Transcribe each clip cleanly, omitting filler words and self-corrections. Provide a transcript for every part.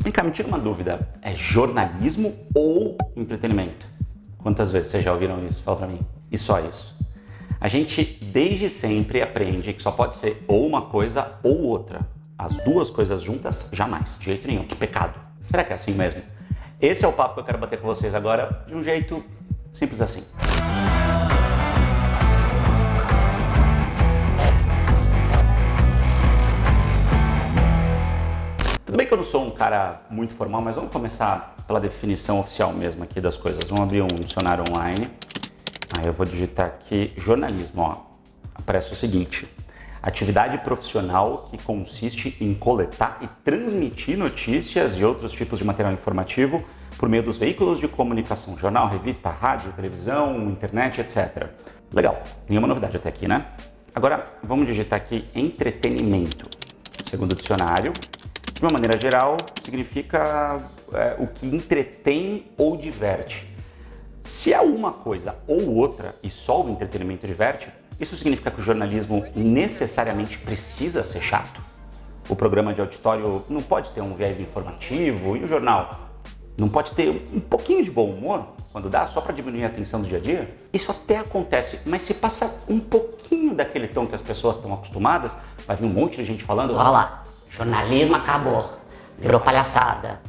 Vem cá, me tira uma dúvida. É jornalismo ou entretenimento? Quantas vezes vocês já ouviram isso? Fala pra mim. E só isso. A gente desde sempre aprende que só pode ser ou uma coisa ou outra. As duas coisas juntas, jamais. De jeito nenhum. Que pecado. Será que é assim mesmo? Esse é o papo que eu quero bater com vocês agora, de um jeito simples assim. Tudo bem que eu não sou um cara muito formal, mas vamos começar pela definição oficial mesmo aqui das coisas. Vamos abrir um dicionário online. Aí eu vou digitar aqui jornalismo, ó. Aparece o seguinte: atividade profissional que consiste em coletar e transmitir notícias e outros tipos de material informativo por meio dos veículos de comunicação, jornal, revista, rádio, televisão, internet, etc. Legal, nenhuma novidade até aqui, né? Agora vamos digitar aqui entretenimento. Segundo o dicionário, de uma maneira geral, significa o que entretém ou diverte. Se é uma coisa ou outra e só o entretenimento diverte, isso significa que o jornalismo necessariamente precisa ser chato? O programa de auditório não pode ter um viés informativo e o jornal não pode ter um pouquinho de bom humor quando dá, só para diminuir a tensão do dia a dia? Isso até acontece, mas se passa um pouquinho daquele tom que as pessoas estão acostumadas, vai vir um monte de gente falando: olha lá, jornalismo acabou, virou palhaçada,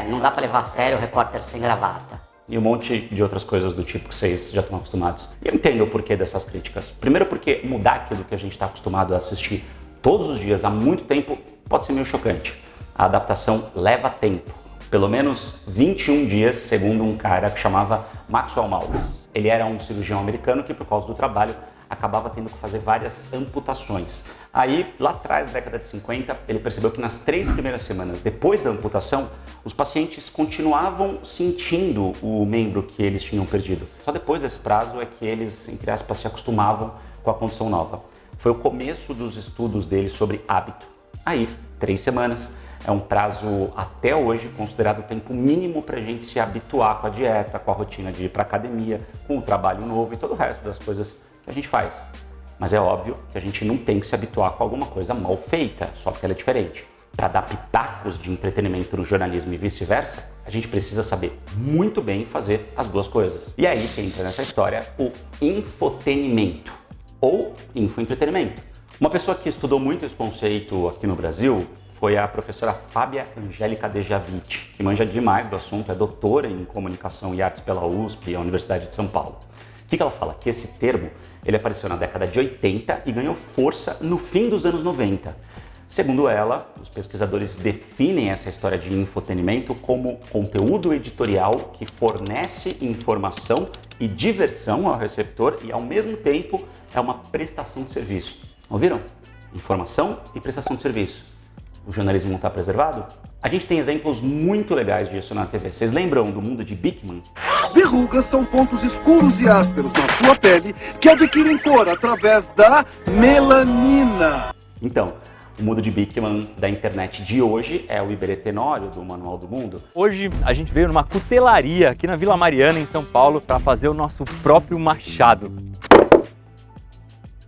não dá para levar a sério o repórter sem gravata. E um monte de outras coisas do tipo que vocês já estão acostumados. E eu entendo o porquê dessas críticas. Primeiro porque mudar aquilo que a gente está acostumado a assistir todos os dias há muito tempo pode ser meio chocante. A adaptação leva tempo. Pelo menos 21 dias, segundo um cara que chamava Maxwell Maltz. Ele era um cirurgião americano que, por causa do trabalho, acabava tendo que fazer várias amputações. Aí, lá atrás, na década de 50, ele percebeu que nas 3 primeiras semanas depois da amputação, os pacientes continuavam sentindo o membro que eles tinham perdido. Só depois desse prazo é que eles, entre aspas, se acostumavam com a condição nova. Foi o começo dos estudos dele sobre hábito. Aí, 3 semanas é um prazo, até hoje, considerado o tempo mínimo para a gente se habituar com a dieta, com a rotina de ir para academia, com o trabalho novo e todo o resto das coisas que a gente faz. Mas é óbvio que a gente não tem que se habituar com alguma coisa mal feita, só porque ela é diferente. Para dar pitacos de entretenimento no jornalismo e vice-versa, a gente precisa saber muito bem fazer as duas coisas. E aí que entra nessa história o infotenimento, ou infoentretenimento. Uma pessoa que estudou muito esse conceito aqui no Brasil foi a professora Fábia Angélica Dejavit, que manja demais do assunto, é doutora em comunicação e artes pela USP, a Universidade de São Paulo. O que ela fala? Que esse termo ele apareceu na década de 80 e ganhou força no fim dos anos 90. Segundo ela, os pesquisadores definem essa história de infotenimento como conteúdo editorial que fornece informação e diversão ao receptor e, ao mesmo tempo, é uma prestação de serviço. Ouviram? Informação e prestação de serviço. O jornalismo não está preservado? A gente tem exemplos muito legais disso na TV. Vocês lembram do Mundo de Beakman? Verrugas são pontos escuros e ásperos na sua pele que adquirem cor através da melanina. Então, o Mundo de Beakman da internet de hoje é o Iberê Tenório, do Manual do Mundo. Hoje a gente veio numa cutelaria aqui na Vila Mariana, em São Paulo, para fazer o nosso próprio machado.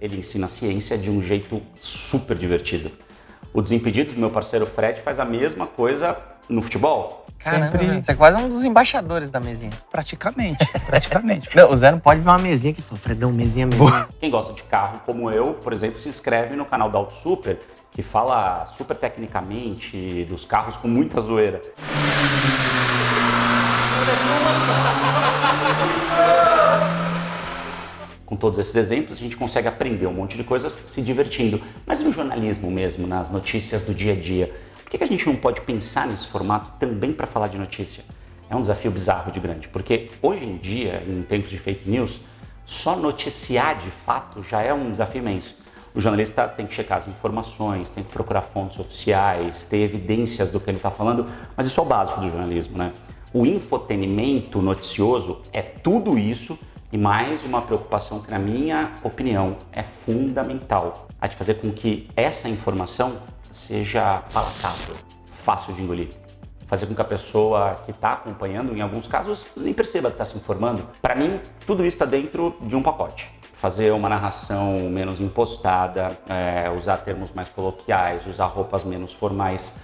Ele ensina a ciência de um jeito super divertido. O Desimpedidos, do meu parceiro Fred, faz a mesma coisa no futebol. Caramba, você é quase um dos embaixadores da mesinha. Praticamente. Não, o Zé não pode ver uma mesinha que fala, Fredão, mesinha. Quem gosta de carro como eu, por exemplo, se inscreve no canal da Auto Super, que fala super tecnicamente dos carros com muita zoeira. Com todos esses exemplos, a gente consegue aprender um monte de coisas se divertindo. Mas no jornalismo mesmo, nas notícias do dia a dia, por que a gente não pode pensar nesse formato também para falar de notícia? É um desafio bizarro de grande, porque hoje em dia, em tempos de fake news, só noticiar de fato já é um desafio imenso. O jornalista tem que checar as informações, tem que procurar fontes oficiais, ter evidências do que ele está falando, mas isso é o básico do jornalismo, né? O infotenimento noticioso é tudo isso e mais uma preocupação que, na minha opinião, é fundamental. A de fazer com que essa informação seja palatável, fácil de engolir. Fazer com que a pessoa que está acompanhando, em alguns casos, nem perceba que está se informando. Para mim, tudo isso está dentro de um pacote. fazer uma narração menos impostada, usar termos mais coloquiais, usar roupas menos formais.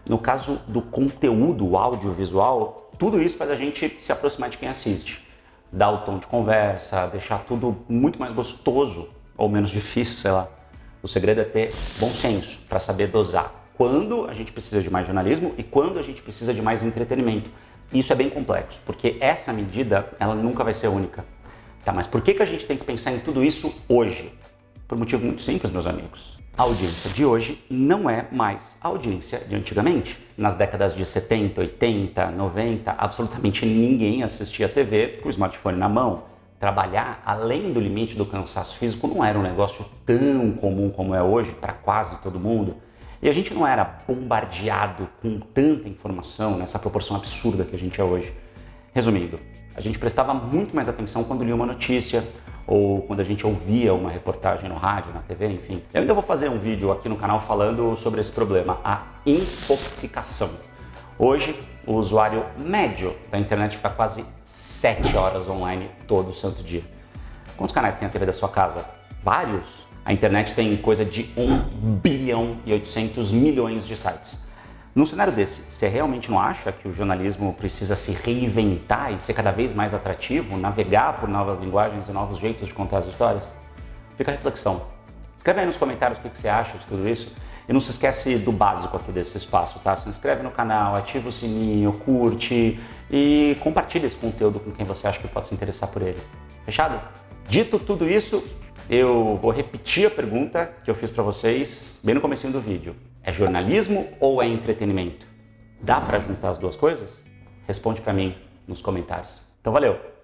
No caso do conteúdo audiovisual, tudo isso faz a gente se aproximar de quem assiste. Dar o tom de conversa, deixar tudo muito mais gostoso ou menos difícil, sei lá. O segredo é ter bom senso para saber dosar quando a gente precisa de mais jornalismo e quando a gente precisa de mais entretenimento. Isso é bem complexo, porque essa medida ela nunca vai ser única. Tá, mas por que a gente tem que pensar em tudo isso hoje? Por um motivo muito simples, meus amigos. A audiência de hoje não é mais a audiência de antigamente. Nas décadas de 70, 80, 90, absolutamente ninguém assistia TV com o smartphone na mão. Trabalhar além do limite do cansaço físico não era um negócio tão comum como é hoje para quase todo mundo. E a gente não era bombardeado com tanta informação nessa proporção absurda que a gente é hoje. Resumindo, a gente prestava muito mais atenção quando lia uma notícia ou quando a gente ouvia uma reportagem no rádio, na TV, enfim. Eu ainda vou fazer um vídeo aqui no canal falando sobre esse problema, a intoxicação. Hoje, o usuário médio da internet fica quase 7 horas online todo santo dia. Quantos canais tem a TV da sua casa? Vários? A internet tem coisa de 1 bilhão e 800 milhões de sites. Num cenário desse, você realmente não acha que o jornalismo precisa se reinventar e ser cada vez mais atrativo, navegar por novas linguagens e novos jeitos de contar as histórias? Fica a reflexão. Escreve aí nos comentários o que você acha de tudo isso. E não se esquece do básico aqui desse espaço, tá? Se inscreve no canal, ativa o sininho, curte e compartilha esse conteúdo com quem você acha que pode se interessar por ele. Fechado? Dito tudo isso, eu vou repetir a pergunta que eu fiz para vocês bem no comecinho do vídeo. É jornalismo ou é entretenimento? Dá para juntar as duas coisas? Responde para mim nos comentários. Então valeu!